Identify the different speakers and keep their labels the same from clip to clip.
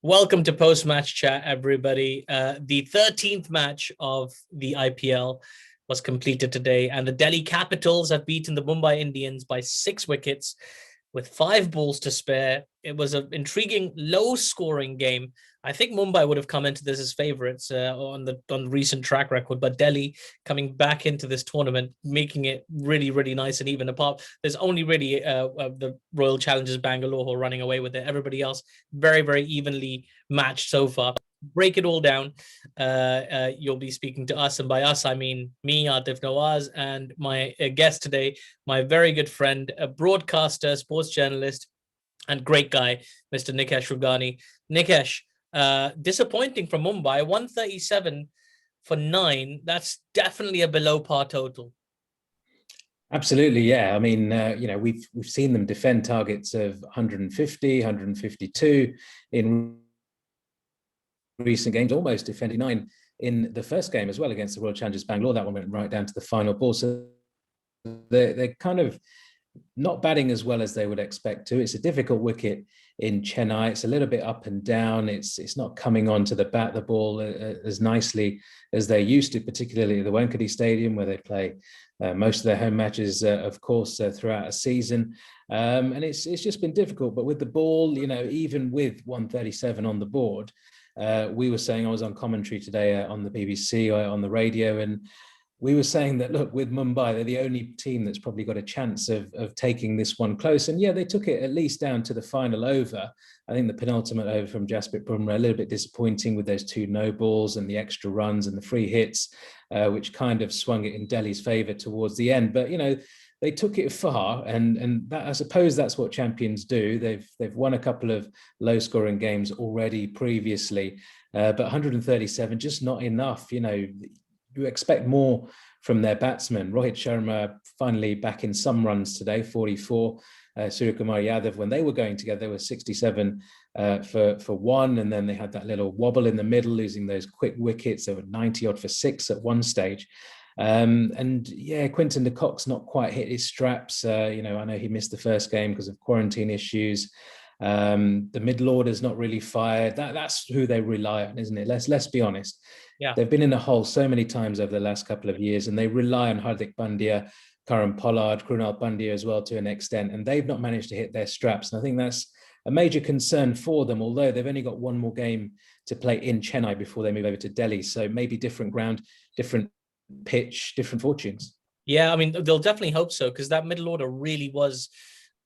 Speaker 1: Welcome to post-match chat, everybody. The 13th match of the IPL was completed today, and the Delhi Capitals have beaten the Mumbai Indians by 6 wickets with 5 balls to spare. It was an intriguing, low-scoring game. I think Mumbai would have come into this as favourites on the recent track record, but Delhi coming back into this tournament, making it really, really nice and even. Apart, there's only really the Royal Challengers Bangalore who are running away with it. Everybody else very, very evenly matched so far. Break it all down. You'll be speaking to us, and by us I mean me, Aatif, Nawaz, and my guest today, my very good friend, a broadcaster, sports journalist, and great guy, Mr. Nikesh Rughani. Nikesh, disappointing from Mumbai, 137 for 9. That's definitely a below par total.
Speaker 2: Absolutely, yeah. I mean, we've seen them defend targets of 150, 152 in recent games, almost defending 9 in the first game as well against the Royal Challengers Bangalore. That one went right down to the final ball. So they're kind of not batting as well as they would expect to. It's a difficult wicket in Chennai. It's a little bit up and down. It's not coming onto the ball as nicely as they used to, particularly at the Wankhede Stadium, where they play most of their home matches, of course, throughout a season. And it's just been difficult. But with the ball, even with 137 on the board, we were saying, I was on commentary today on the BBC on the radio, and we were saying that, look, with Mumbai, they're the only team that's probably got a chance of taking this one close. And yeah, they took it at least down to the final over. I think the penultimate over from Jasprit Bumrah, a little bit disappointing with those 2 no balls and the extra runs and the free hits, which kind of swung it in Delhi's favour towards the end. But, they took it far, and that, I suppose that's what champions do. They've won a couple of low-scoring games already previously, but 137, just not enough. You expect more from their batsmen. Rohit Sharma finally back in some runs today, 44. Suryakumar Yadav, when they were going together, they were 67 for 1, and then they had that little wobble in the middle, losing those quick wickets. They were 90 odd for 6 at one stage. And yeah, Quinton de Kock's not quite hit his straps. I know he missed the first game because of quarantine issues. The middle order's not really fired. That's who they rely on, isn't it? Let's be honest.
Speaker 1: Yeah,
Speaker 2: they've been in a hole so many times over the last couple of years, and they rely on Hardik Pandya, Karan Pollard, Krunal Pandya as well to an extent, and they've not managed to hit their straps. And I think that's a major concern for them, although they've only got one more game to play in Chennai before they move over to Delhi. So maybe different ground, different pitch, different fortunes.
Speaker 1: Yeah, I mean, they'll definitely hope so, because that middle order really was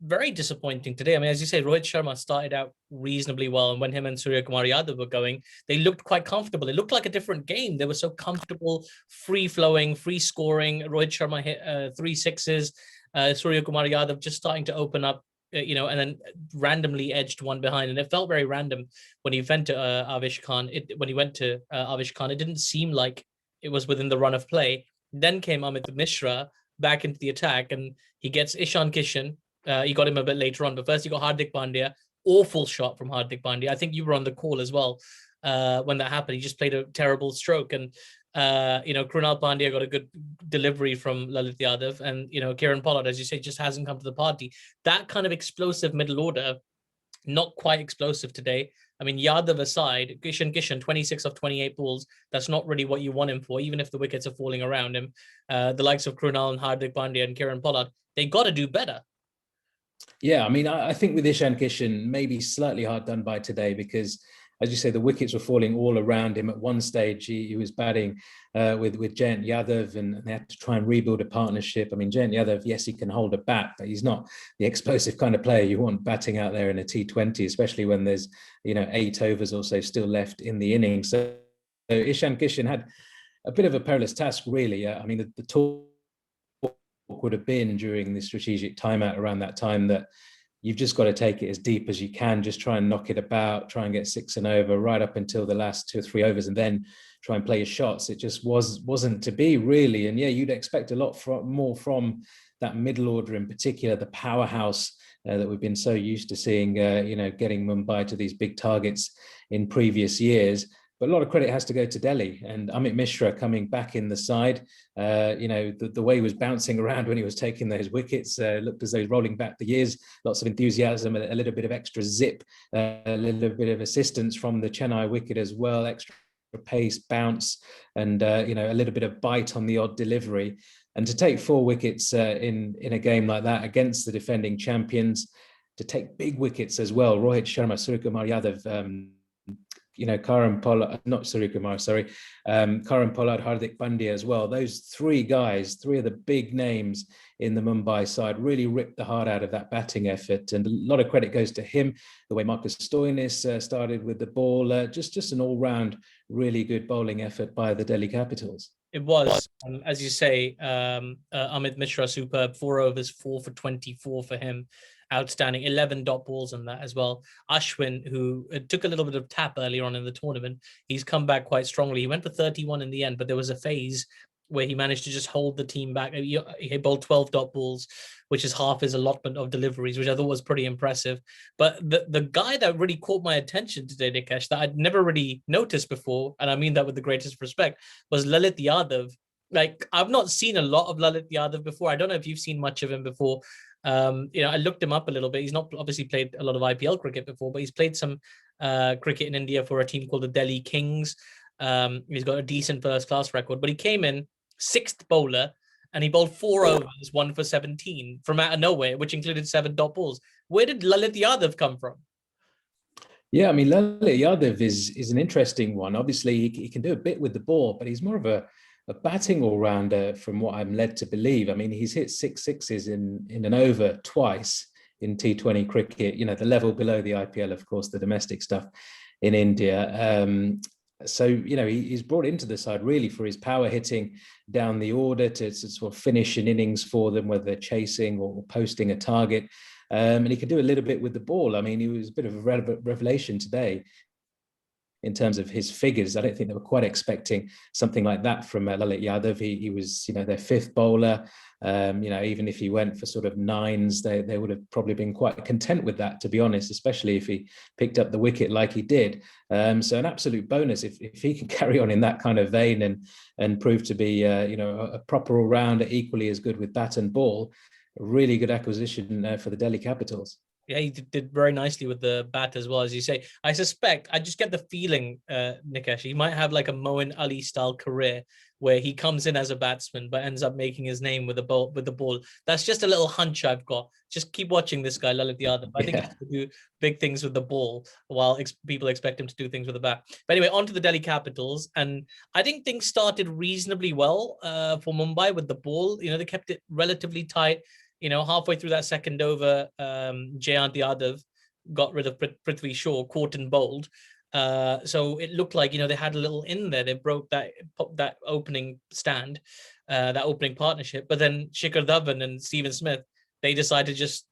Speaker 1: very disappointing today. I mean, as you say, Rohit Sharma started out reasonably well, and when him and Suryakumar Yadav were going, they looked quite comfortable. It looked like a different game. They were so comfortable, free-flowing, free-scoring. Rohit Sharma hit 3 sixes. Suryakumar Yadav just starting to open up, and then randomly edged one behind. And it felt very random when he went to Avish Khan. It didn't seem like it was within the run of play. Then came Amit Mishra back into the attack, and he gets Ishan Kishan. He got him a bit later on, but first he got Hardik Pandya. Awful shot from Hardik Pandya. I think you were on the call as well when that happened. He just played a terrible stroke, and Krunal Pandya got a good delivery from Lalit Yadav, and Kieran Pollard, as you say, just hasn't come to the party. That kind of explosive middle order, not quite explosive today. I mean, Yadav aside, Kishan, 26 of 28 balls. That's not really what you want him for, even if the wickets are falling around him. The likes of Krunal and Hardik Pandya and Kieran Pollard, they got to do better.
Speaker 2: Yeah, I mean, I think with Ishan Kishan, maybe slightly hard done by today because, as you say, the wickets were falling all around him. At one stage, he was batting with Jayant Yadav, and they had to try and rebuild a partnership. I mean, Jayant Yadav, yes, he can hold a bat, but he's not the explosive kind of player you want batting out there in a T20, especially when there's 8 overs or so still left in the innings. So Ishan Kishan had a bit of a perilous task, really. I mean, the talk would have been during the strategic timeout around that time that you've just got to take it as deep as you can, just try and knock it about, try and get 6 and over right up until the last 2 or 3 overs, and then try and play your shots. It just wasn't to be, really. And yeah, you'd expect a lot more from that middle order, in particular, the powerhouse that we've been so used to seeing, getting Mumbai to these big targets in previous years. But a lot of credit has to go to Delhi, and Amit Mishra coming back in the side. The way he was bouncing around when he was taking those wickets looked as though he's rolling back the years. Lots of enthusiasm, a little bit of extra zip, a little bit of assistance from the Chennai wicket as well, extra pace, bounce, and a little bit of bite on the odd delivery. And to take 4 wickets in a game like that against the defending champions, to take big wickets as well. Rohit Sharma, Suryakumar Yadav, Karan Pollard, not Suryakumar, sorry, Karan Pollard, Hardik Pandya as well. Those 3 guys, 3 of the big names in the Mumbai side, really ripped the heart out of that batting effort. And a lot of credit goes to him, the way Marcus Stoinis started with the ball, just an all-round really good bowling effort by the Delhi Capitals.
Speaker 1: It was, as you say, Amit Mishra, superb. 4 overs, 4 for 24 for him. Outstanding. 11 dot balls on that as well. Ashwin, who took a little bit of tap earlier on in the tournament, he's come back quite strongly. He went for 31 in the end, but there was a phase where he managed to just hold the team back. He bowled 12 dot balls, which is half his allotment of deliveries, which I thought was pretty impressive. But the guy that really caught my attention today, Nikesh, that I'd never really noticed before, and I mean that with the greatest respect, was Lalit Yadav. Like, I've not seen a lot of Lalit Yadav before. I don't know if you've seen much of him before. I looked him up a little bit. He's not obviously played a lot of IPL cricket before, but he's played some cricket in India for a team called the Delhi Kings. He's got a decent first-class record, but he came in 6th bowler, and he bowled 4 overs, 1 for 17 from out of nowhere, which included 7 dot balls. Where did Lalit Yadav come from?
Speaker 2: Yeah, I mean, Lalit Yadav is an interesting one. Obviously, he can do a bit with the ball, but he's more of a batting all-rounder from what I'm led to believe. I mean, he's hit 6 sixes in an over twice in T20 cricket, the level below the IPL, of course, the domestic stuff in India. He's brought into the side really for his power hitting down the order to sort of finish an innings for them, whether they're chasing or posting a target. And he can do a little bit with the ball. I mean, he was a bit of a revelation today in terms of his figures. I don't think they were quite expecting something like that from Lalit Yadav. He was, their 5th bowler. Even if he went for sort of 9s, they would have probably been quite content with that, to be honest, especially if he picked up the wicket like he did. So an absolute bonus if he can carry on in that kind of vein and prove to be, a proper all-rounder, equally as good with bat and ball. A really good acquisition for the Delhi Capitals.
Speaker 1: Yeah, he did very nicely with the bat as well, as you say. I suspect, I just get the feeling, Nikesh, he might have like a Moeen Ali style career where he comes in as a batsman but ends up making his name with the ball. That's just a little hunch I've got. Just keep watching this guy, Lalit Yadav. I think he has to do big things with the ball while people expect him to do things with the bat. But anyway, on to the Delhi Capitals. And I think things started reasonably well for Mumbai with the ball. They kept it relatively tight. Halfway through that second over, Jayant Yadav got rid of Prithvi Shaw, caught and bowled. So it looked like, they had a little in there. They broke that opening stand, that opening partnership. But then Shikhar Dhawan and Stephen Smith, they decided to just,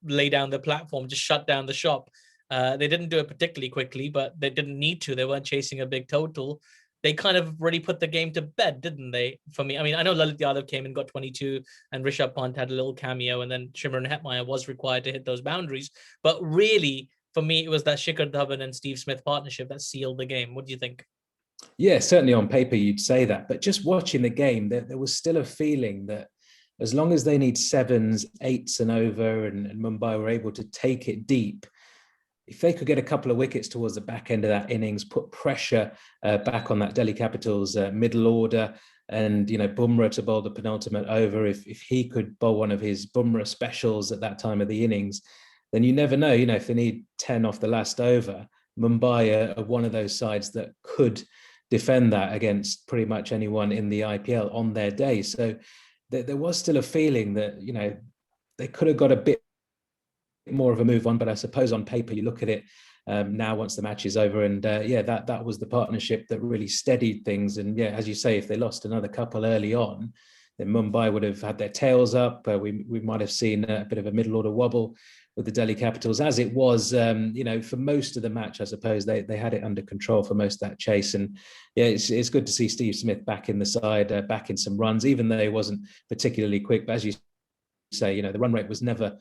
Speaker 1: lay down the platform, just shut down the shop. They didn't do it particularly quickly, but they didn't need to. They weren't chasing a big total. They kind of really put the game to bed, didn't they? For me, I mean, I know Lalit Yadav came and got 22, and Rishabh Pant had a little cameo, and then Shimron Hetmeyer was required to hit those boundaries. But really, for me, it was that Shikhar Dhawan and Steve Smith partnership that sealed the game. What do you think?
Speaker 2: Yeah, certainly on paper you'd say that, but just watching the game, there was still a feeling that as long as they need 7s, 8s and over, and Mumbai were able to take it deep, if they could get a couple of wickets towards the back end of that innings, put pressure back on that Delhi Capitals middle order, and Bumrah to bowl the penultimate over, if he could bowl one of his Bumrah specials at that time of the innings, then you never know. If they need 10 off the last over, Mumbai are one of those sides that could defend that against pretty much anyone in the IPL on their day. So there was still a feeling that they could have got a bit more of a move on, but I suppose on paper you look at it now once the match is over, and that was the partnership that really steadied things. And as you say, if they lost another couple early on, then Mumbai would have had their tails up. We might have seen a bit of a middle order wobble with the Delhi Capitals. As it was, for most of the match, I suppose they had it under control for most of that chase. And it's good to see Steve Smith back in the side, back in some runs, even though he wasn't particularly quick. But as you say, the run rate was never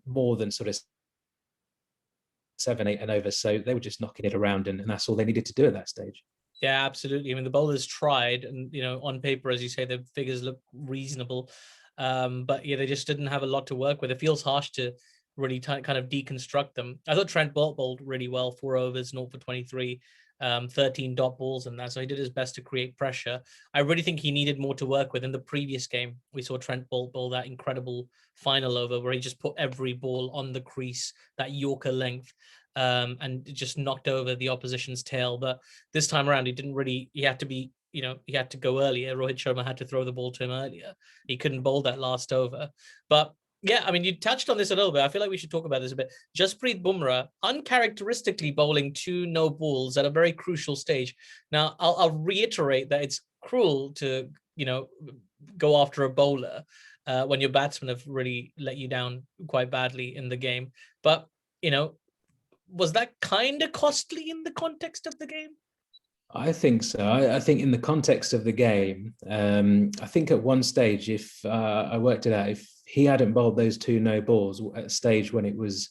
Speaker 2: more than sort of 7, 8 and over. So they were just knocking it around, and that's all they needed to do at that stage.
Speaker 1: Yeah, absolutely. I mean, the bowlers tried, and on paper, as you say, the figures look reasonable, but yeah, they just didn't have a lot to work with. It feels harsh to really kind of deconstruct them. I thought Trent Bolt bowled really well, 4 overs, 0 for 23, 13 dot balls, and that, so he did his best to create pressure. I really think he needed more to work with. In the previous game, we saw Trent Bolt bowl that incredible final over where he just put every ball on the crease, that Yorker length. And just knocked over the opposition's tail. But this time around, he didn't really, he had to be, he had to go earlier. Rohit Sharma had to throw the ball to him earlier. He couldn't bowl that last over. But yeah, I mean, you touched on this a little bit. I feel like we should talk about this a bit. Jasprit Bumrah, uncharacteristically bowling 2 no balls at a very crucial stage. Now, I'll reiterate that it's cruel to, go after a bowler when your batsmen have really let you down quite badly in the game. But, was that kind of costly in the context of the game?
Speaker 2: I think so. I think in the context of the game, I think at one stage, if I worked it out, if he hadn't bowled those 2 no balls at a stage when it was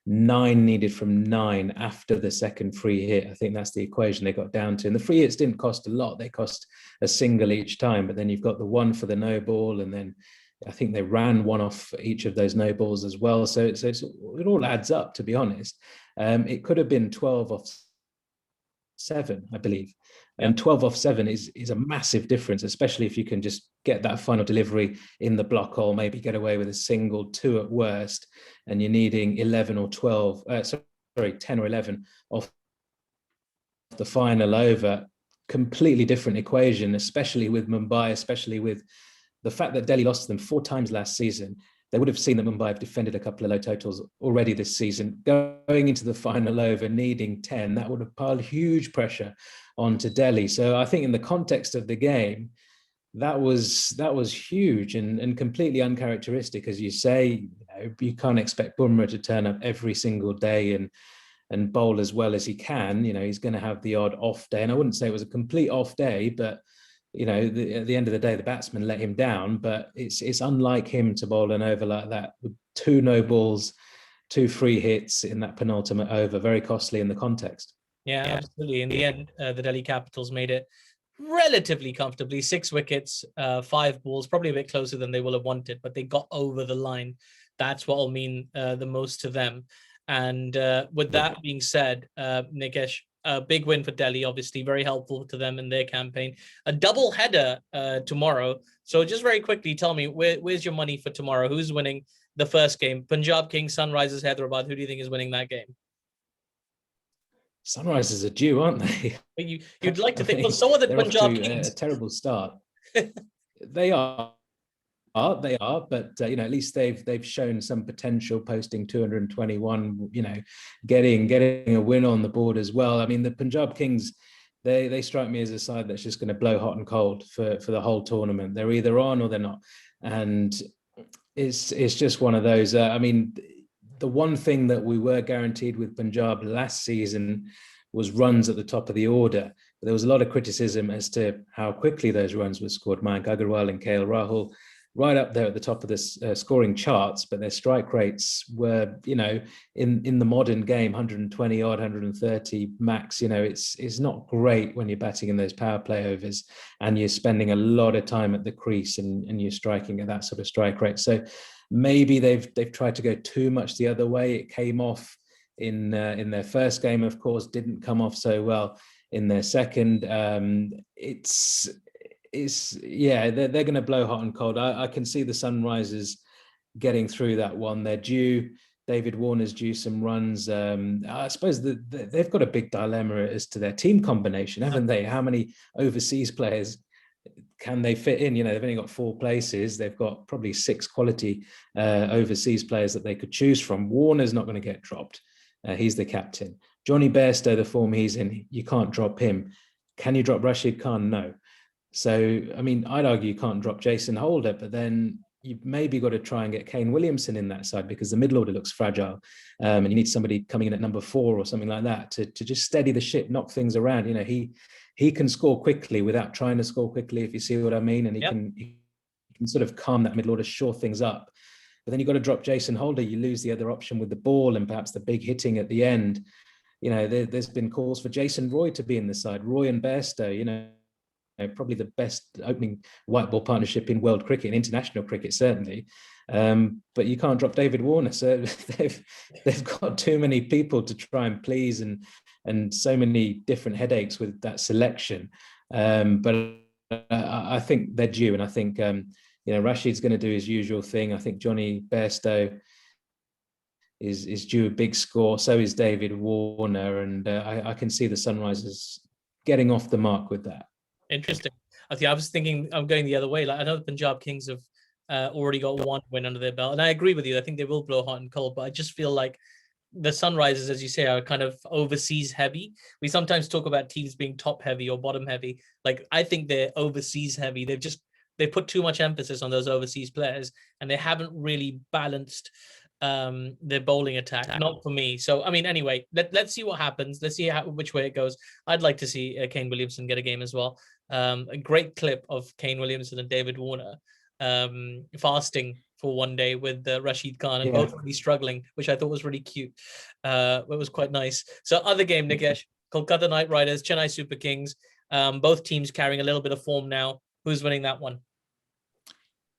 Speaker 2: 9 needed from 9 after the second free hit, I think that's the equation they got down to. And the free hits didn't cost a lot. They cost a single each time, but then you've got the 1 for the no ball, and then I think they ran 1 off each of those no balls as well. So it all adds up, to be honest. It could have been 12 off 7, I believe. And 12 off 7 is a massive difference, especially if you can just get that final delivery in the block hole, maybe get away with a single, 2 at worst, and you're needing 11 or 12, 10 or 11 off the final over. Completely different equation, especially with Mumbai, especially with the fact that Delhi lost them 4 times last season. They would have seen that Mumbai have defended a couple of low totals already this season. Going into the final over, needing 10, that would have piled huge pressure onto Delhi. So I think in the context of the game, that was huge and completely uncharacteristic. As you say, you can't expect Bumrah to turn up every single day and bowl as well as he can. He's going to have the odd off day. And I wouldn't say it was a complete off day, but at the end of the day, the batsman let him down, but it's unlike him to bowl an over like that with 2 no balls, 2 free hits in that penultimate over, very costly in the context.
Speaker 1: Yeah, absolutely. In the end, the Delhi Capitals made it relatively comfortably, 6 wickets, 5 balls, probably a bit closer than they will have wanted, but they got over the line. That's what will mean the most to them. And with that being said, Nikesh, a big win for Delhi, obviously very helpful to them in their campaign. A double header tomorrow. So just very quickly, tell me, where's your money for tomorrow? Who's winning the first game? Punjab Kings, Sunrisers, Hyderabad. Who do you think is winning that game?
Speaker 2: Sunrisers are due, aren't they?
Speaker 1: You'd like to think, well, so are the Punjab Kings.
Speaker 2: A terrible start. They are. They are, but at least they've shown some potential, posting 221. Getting a win on the board as well. I mean, the Punjab Kings, they strike me as a side that's just going to blow hot and cold for the whole tournament. They're either on or they're not, and it's just one of those. I mean, the one thing that we were guaranteed with Punjab last season was runs at the top of the order. But there was a lot of criticism as to how quickly those runs were scored. Mayank Agarwal and KL Rahul, right up there at the top of the scoring charts, but their strike rates were, in the modern game, 120 odd, 130 max. It's not great when you're batting in those power play overs and you're spending a lot of time at the crease and you're striking at that sort of strike rate. So maybe they've tried to go too much the other way. It came off in their first game, of course, didn't come off so well in their second. They're going to blow hot and cold. I can see the Sunrisers getting through that one. They're due. David Warner's due some runs. I suppose they've got a big dilemma as to their team combination, haven't they? How many overseas players can they fit in? They've only got 4 places. They've got probably 6 quality overseas players that they could choose from. Warner's not going to get dropped. He's the captain. Johnny Bairstow, the form he's in, you can't drop him. Can you drop Rashid Khan? No. So, I mean, I'd argue you can't drop Jason Holder, but then you've maybe got to try and get Kane Williamson in that side because the middle order looks fragile. And you need somebody coming in at number 4 or something like that to just steady the ship, knock things around. He can score quickly without trying to score quickly, if you see what I mean. And he can sort of calm that middle order, shore things up. But then you've got to drop Jason Holder. You lose the other option with the ball and perhaps the big hitting at the end. You know, there's been calls for Jason Roy to be in the side, Roy and Bairstow, you know, probably the best opening white ball partnership in world cricket, in international cricket, certainly. But you can't drop David Warner. So they've got too many people to try and please, and so many different headaches with that selection. But I think they're due, and I think Rashid's going to do his usual thing. I think Johnny Bairstow is due a big score. So is David Warner, and I can see the Sunrisers getting off the mark with that.
Speaker 1: Interesting. I was thinking I'm going the other way. Like, I know the Punjab Kings have already got one win under their belt, and I agree with you. I think they will blow hot and cold, but I just feel like the Sunrisers, as you say, are kind of overseas heavy. We sometimes talk about teams being top heavy or bottom heavy. Like, I think they're overseas heavy. They've put too much emphasis on those overseas players, and they haven't really balanced their bowling attack. Not for me. So, I mean, anyway, let's see what happens. Let's see which way it goes. I'd like to see Kane Williamson get a game as well. A great clip of Kane Williamson and David Warner fasting for one day with Rashid Khan, and both really struggling, which I thought was really cute. It was quite nice. So, other game, Nikesh, Kolkata Knight Riders, Chennai Super Kings, both teams carrying a little bit of form now. Who's winning that one?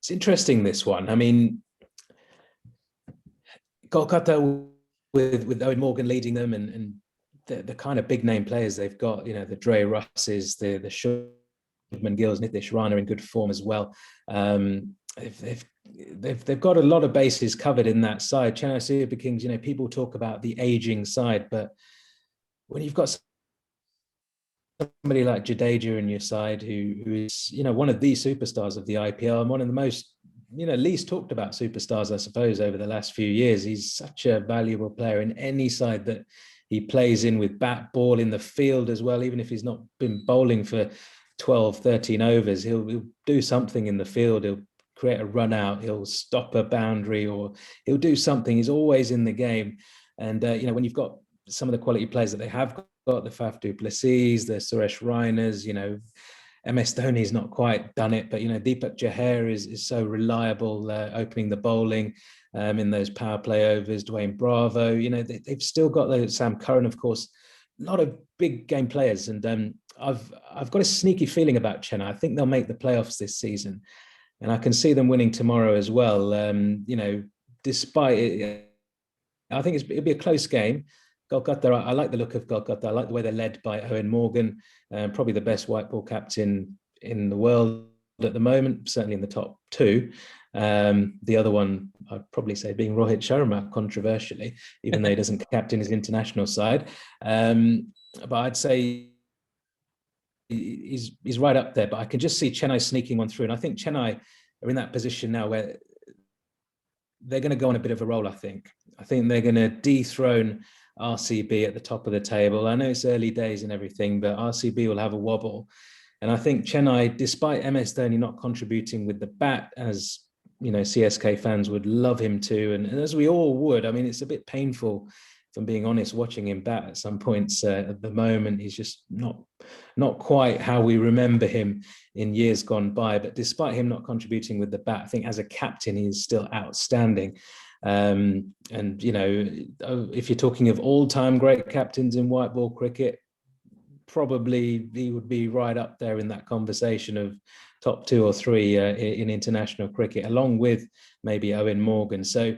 Speaker 2: It's interesting, this one. I mean, Kolkata with Owen Morgan leading them, and the kind of big name players they've got, the Dre Russes, the Shubman Gills, Nitish Rana in good form as well. They've got a lot of bases covered in that side. Chennai Super Kings, people talk about the aging side, but when you've got somebody like Jadeja in your side, who is one of the superstars of the IPL and one of the most least talked about superstars, I suppose, over the last few years. He's such a valuable player in any side that he plays in, with bat, ball, in the field as well. Even if he's not been bowling for 12, 13 overs, he'll do something in the field. He'll create a run out, he'll stop a boundary, or he'll do something. He's always in the game. And, when you've got some of the quality players that they have got, the Faf du Plessis, the Suresh Rainas, MS Dhoni's not quite done it, but Deepak Chahar is so reliable opening the bowling in those power play overs. Dwayne Bravo, they've still got Sam Curran, of course. A lot of big game players, and I've got a sneaky feeling about Chennai. I think they'll make the playoffs this season, and I can see them winning tomorrow as well. Despite it, I think it'll be a close game. Kolkata, I like the look of Kolkata. I like the way they're led by Owen Morgan, probably the best white ball captain in the world at the moment, certainly in the top two. The other one, I'd probably say, being Rohit Sharma, controversially, even though he doesn't captain his international side. But I'd say he's right up there. But I can just see Chennai sneaking one through. And I think Chennai are in that position now where they're going to go on a bit of a roll, I think. I think they're going to dethrone RCB at the top of the table. I know it's early days and everything, but RCB will have a wobble. And I think Chennai, despite MS Dhoni not contributing with the bat, as CSK fans would love him to, and as we all would, I mean, it's a bit painful, if I'm being honest, watching him bat at some points. At the moment, he's just not quite how we remember him in years gone by. But despite him not contributing with the bat, I think as a captain, he's still outstanding. And if you're talking of all-time great captains in white ball cricket, probably he would be right up there in that conversation of top 2 or 3 in international cricket, along with maybe Owen Morgan. So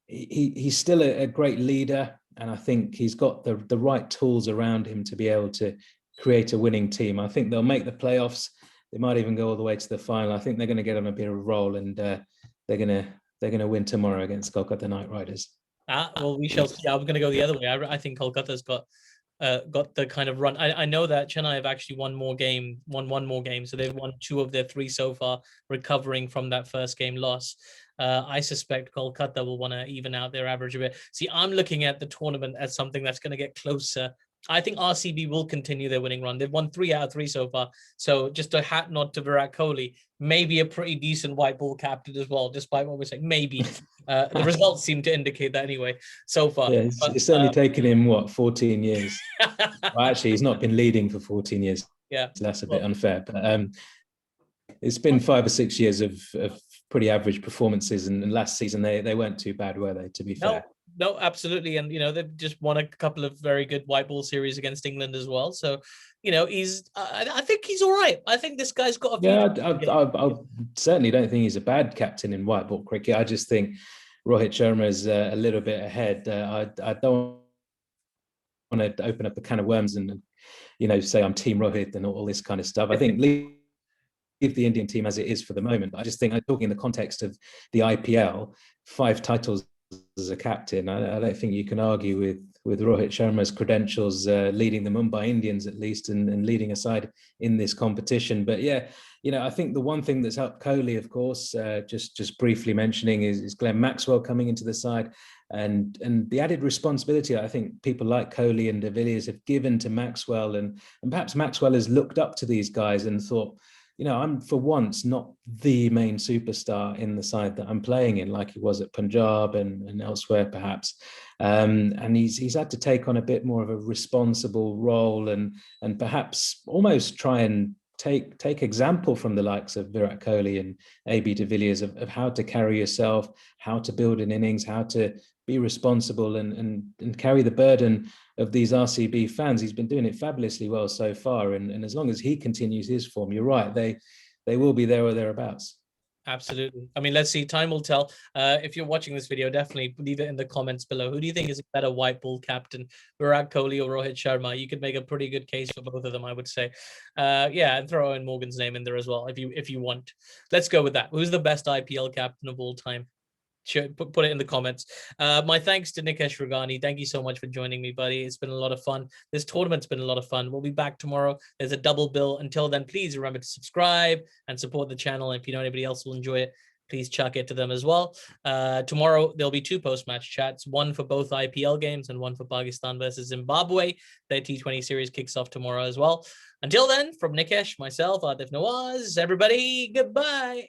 Speaker 2: he's still a great leader, and I think he's got the right tools around him to be able to create a winning team. I think they'll make the playoffs. They might even go all the way to the final. I think they're going to get on a bit of a roll, and they're going to win tomorrow against Kolkata Knight Riders.
Speaker 1: Well, we shall see. I'm going to go the other way. I think Kolkata's got the kind of run. I know that Chennai have actually won one more game. So they've won 2 of their 3 so far, recovering from that first game loss. I suspect Kolkata will want to even out their average a bit. See, I'm looking at the tournament as something that's going to get closer. I think RCB will continue their winning run. They've won 3 out of 3 so far. So just a hat nod to Virat Kohli, maybe a pretty decent white ball captain as well, despite what we're saying. Maybe. The results seem to indicate that anyway, so far.
Speaker 2: Yeah, it's only taken him, 14 years? Well, actually, he's not been leading for 14 years.
Speaker 1: Yeah.
Speaker 2: So that's a bit unfair. But it's been 5 or 6 years of pretty average performances, and last season they weren't too bad, were they, to be fair?
Speaker 1: No, absolutely. And, they've just won a couple of very good white ball series against England as well. So, I think he's all right. I think this guy's got a future.
Speaker 2: Yeah, I certainly don't think he's a bad captain in white ball cricket. I just think Rohit Sharma is a little bit ahead. I don't want to open up a can of worms and, say I'm Team Rohit and all this kind of stuff. I think leave the Indian team as it is for the moment. I just think, I'm talking in the context of the IPL, 5 titles as a captain. I don't think you can argue with Rohit Sharma's credentials, leading the Mumbai Indians at least, and leading a side in this competition. But yeah, I think the one thing that's helped Kohli, of course, just briefly mentioning, is Glenn Maxwell coming into the side, and the added responsibility I think people like Kohli and de Villiers have given to Maxwell, and perhaps Maxwell has looked up to these guys and thought, I'm for once not the main superstar in the side that I'm playing in, like he was at Punjab and elsewhere, perhaps. And he's had to take on a bit more of a responsible role, and perhaps almost try and take example from the likes of Virat Kohli and AB de Villiers of how to carry yourself, how to build an innings, how to be responsible and carry the burden of these RCB fans. He's been doing it fabulously well so far, and as long as he continues his form, you're right, they will be there or thereabouts.
Speaker 1: Absolutely. I mean, let's see. Time will tell. If you're watching this video, definitely leave it in the comments below. Who do you think is a better white ball captain, Virat Kohli or Rohit Sharma? You could make a pretty good case for both of them, I would say. And throw in Morgan's name in there as well, if you want. Let's go with that. Who's the best IPL captain of all time? Sure, put it in the comments. My thanks to Nikesh Rughani. Thank you so much for joining me, buddy. It's been a lot of fun. This tournament's been a lot of fun. We'll be back tomorrow. There's a double bill. Until then, please remember to subscribe and support the channel. And if you know anybody else will enjoy it, please chuck it to them as well. Tomorrow, there'll be 2 post-match chats, one for both IPL games and one for Pakistan versus Zimbabwe. Their T20 series kicks off tomorrow as well. Until then, from Nikesh, myself, Aatif, Nawaz, everybody, goodbye.